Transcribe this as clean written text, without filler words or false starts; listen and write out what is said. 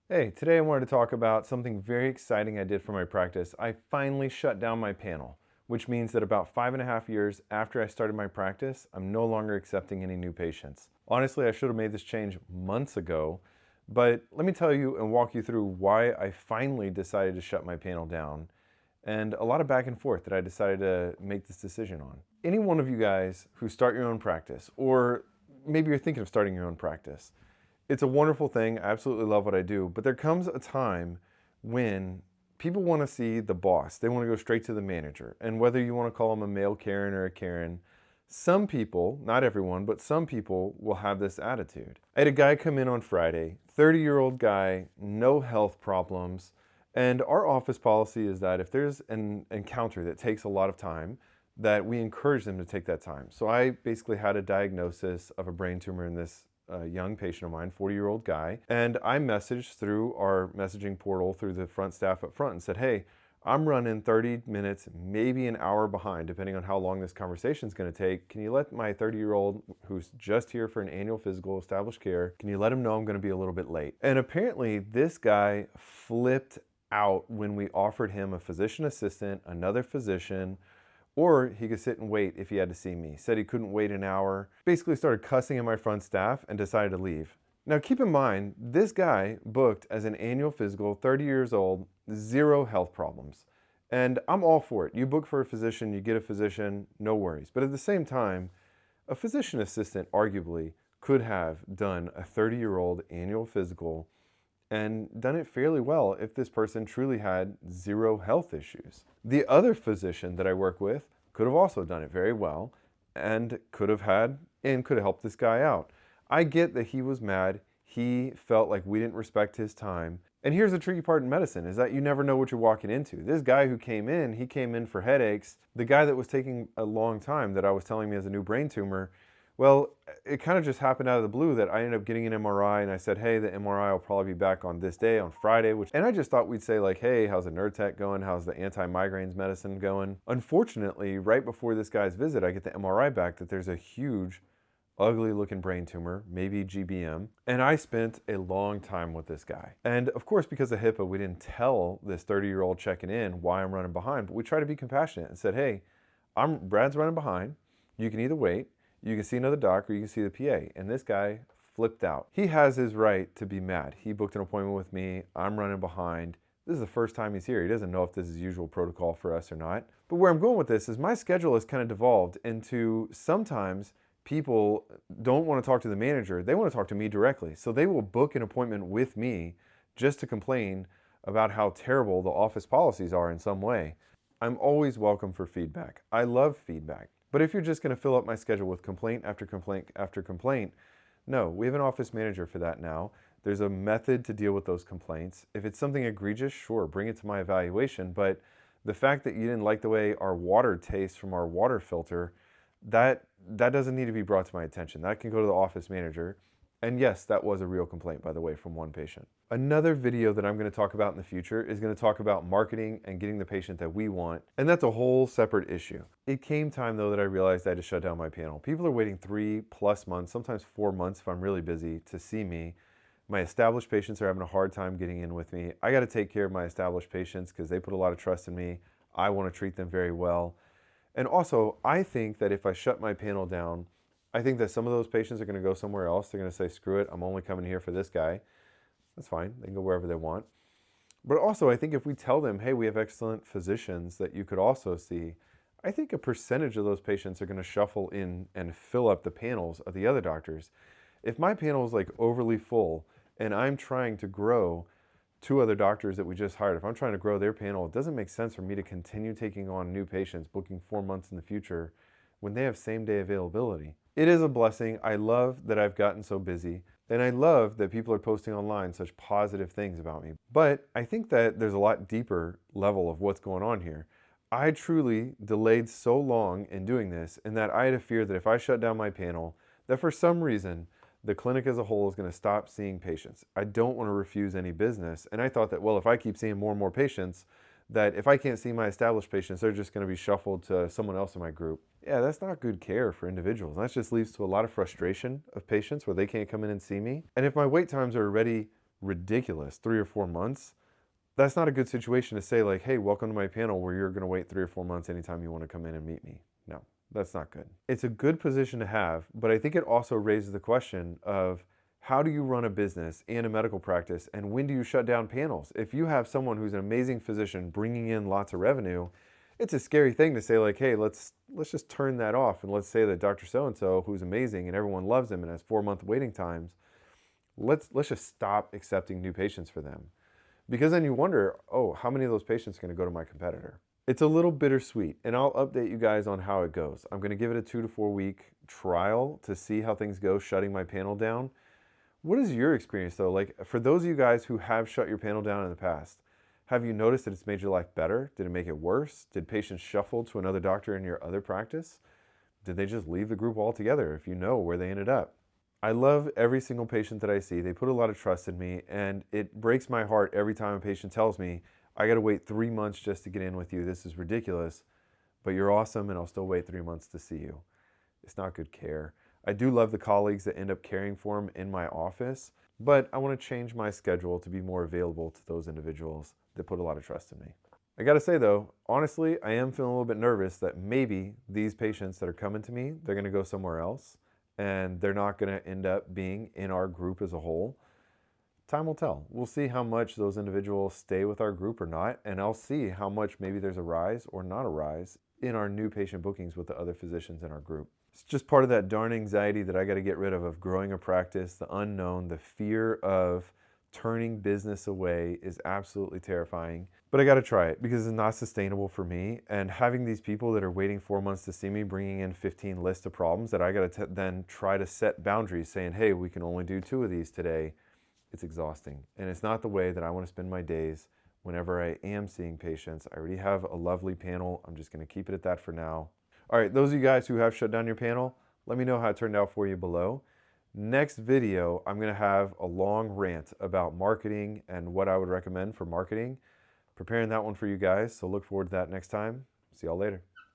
Hey, today I wanted to talk about something very exciting I did for my practice. I finally shut down my panel, which means that about 5.5 years after I started my practice, I'm no longer accepting any new patients. Honestly, I should have made this change months ago, but let me tell you and walk you through why I finally decided to shut my panel down and a lot of back and forth that I decided to make this decision on. Any one of you guys who start your own practice, or maybe you're thinking of starting your own practice, it's a wonderful thing. I absolutely love what I do. But there comes a time when people want to see the boss. They want to go straight to the manager. And whether you want to call them a male Karen or a Karen, some people, not everyone, but some people will have this attitude. I had a guy come in on Friday, 30-year-old guy, no health problems. And our office policy is that if there's an encounter that takes a lot of time, that we encourage them to take that time. So I basically had a diagnosis of a brain tumor in this young patient of mine, 40-year-old guy, and I messaged through our messaging portal through the front staff up front and said, hey, I'm running 30 minutes, maybe an hour behind, depending on how long this conversation is going to take. Can you let my 30-year-old, who's just here for an annual physical, established care, can you let him know I'm going to be a little bit late? And apparently this guy flipped out when we offered him a physician assistant, another physician, or he could sit and wait if he had to see me. Said he couldn't wait an hour. Basically started cussing at my front staff and decided to leave. Now keep in mind, this guy booked as an annual physical, 30 years old, zero health problems. And I'm all for it. You book for a physician, you get a physician, no worries. But at the same time, a physician assistant arguably could have done a 30-year-old annual physical and done it fairly well if this person truly had zero health issues. The other physician that I work with could have also done it very well and could have helped this guy out. I get that he was mad. He felt like we didn't respect his time. And here's the tricky part in medicine is that you never know what you're walking into. This guy who came in, he came in for headaches. The guy that was taking a long time that I was telling me has a new brain tumor, well, it kind of just happened out of the blue that I ended up getting an MRI and I said, hey, the MRI will probably be back on this day, on Friday, and I just thought we'd say like, hey, how's the Nurtec going? How's the anti-migraines medicine going? Unfortunately, right before this guy's visit, I get the MRI back that there's a huge, ugly looking brain tumor, maybe GBM. And I spent a long time with this guy. And of course, because of HIPAA, we didn't tell this 30-year-old checking in why I'm running behind, but we tried to be compassionate and said, hey, Brad's running behind. You can either wait, you can see another doc, or you can see the PA. And this guy flipped out. He has his right to be mad. He booked an appointment with me. I'm running behind. This is the first time he's here. He doesn't know if this is usual protocol for us or not. But where I'm going with this is my schedule has kind of devolved into sometimes people don't want to talk to the manager. They want to talk to me directly. So they will book an appointment with me just to complain about how terrible the office policies are in some way. I'm always welcome for feedback. I love feedback. But if you're just going to fill up my schedule with complaint after complaint after complaint, no, we have an office manager for that now. There's a method to deal with those complaints. If it's something egregious, sure, bring it to my evaluation. But the fact that you didn't like the way our water tastes from our water filter, that doesn't need to be brought to my attention. That can go to the office manager. And yes, that was a real complaint, by the way, from one patient. Another video that I'm going to talk about in the future is going to talk about marketing and getting the patient that we want, and that's a whole separate issue. It came time, though, that I realized I had to shut down my panel. People are waiting 3+ months, sometimes 4 months if I'm really busy, to see me. My established patients are having a hard time getting in with me. I got to take care of my established patients because they put a lot of trust in me. I want to treat them very well. And also, I think that if I shut my panel down, I think that some of those patients are going to go somewhere else. They're going to say, screw it, I'm only coming here for this guy. That's fine. They can go wherever they want. But also, I think if we tell them, hey, we have excellent physicians that you could also see, I think a percentage of those patients are going to shuffle in and fill up the panels of the other doctors. If my panel is like overly full and I'm trying to grow 2 other doctors that we just hired, if I'm trying to grow their panel, it doesn't make sense for me to continue taking on new patients, booking 4 months in the future when they have same-day availability. It is a blessing. I love that I've gotten so busy, and I love that people are posting online such positive things about me. But I think that there's a lot deeper level of what's going on here. I truly delayed so long in doing this, and that I had a fear that if I shut down my panel, that for some reason, the clinic as a whole is going to stop seeing patients. I don't want to refuse any business. And I thought that, well, if I keep seeing more and more patients, that if I can't see my established patients, they're just going to be shuffled to someone else in my group. Yeah, that's not good care for individuals. That just leads to a lot of frustration of patients where they can't come in and see me. And if my wait times are already ridiculous, 3 or 4 months. That's not a good situation to say like, hey, welcome to my panel where you're going to wait 3 or 4 months anytime you want to come in and meet me. No, that's not good. It's a good position to have, but I think it also raises the question of how do you run a business and a medical practice, and when do you shut down panels? If you have someone who's an amazing physician bringing in lots of revenue, it's a scary thing to say like, hey, let's just turn that off, and let's say that Dr. So-and-so, who's amazing and everyone loves him and has 4-month waiting times, let's just stop accepting new patients for them. Because then you wonder, oh, how many of those patients are going to go to my competitor? It's a little bittersweet, and I'll update you guys on how it goes. I'm going to give it a 2 to 4 week trial to see how things go shutting my panel down. What is your experience though? Like, for those of you guys who have shut your panel down in the past, have you noticed that it's made your life better? Did it make it worse? Did patients shuffle to another doctor in your other practice? Did they just leave the group altogether if you know where they ended up? I love every single patient that I see. They put a lot of trust in me, and it breaks my heart every time a patient tells me, I got to wait 3 months just to get in with you. This is ridiculous, but you're awesome, and I'll still wait 3 months to see you. It's not good care. I do love the colleagues that end up caring for them in my office, but I want to change my schedule to be more available to those individuals that put a lot of trust in me. I got to say though, honestly, I am feeling a little bit nervous that maybe these patients that are coming to me, they're going to go somewhere else, and they're not going to end up being in our group as a whole. Time will tell. We'll see how much those individuals stay with our group or not, and I'll see how much maybe there's a rise or not a rise in our new patient bookings with the other physicians in our group. It's just part of that darn anxiety that I got to get rid of growing a practice, the unknown, the fear of turning business away is absolutely terrifying. But I got to try it because it's not sustainable for me. And having these people that are waiting 4 months to see me, bringing in 15 lists of problems that I got to then try to set boundaries saying, hey, we can only do 2 of these today. It's exhausting. And it's not the way that I want to spend my days whenever I am seeing patients. I already have a lovely panel. I'm just going to keep it at that for now. All right, those of you guys who have shut down your panel, let me know how it turned out for you below. Next video, I'm going to have a long rant about marketing and what I would recommend for marketing. Preparing that one for you guys, so look forward to that next time. See y'all later.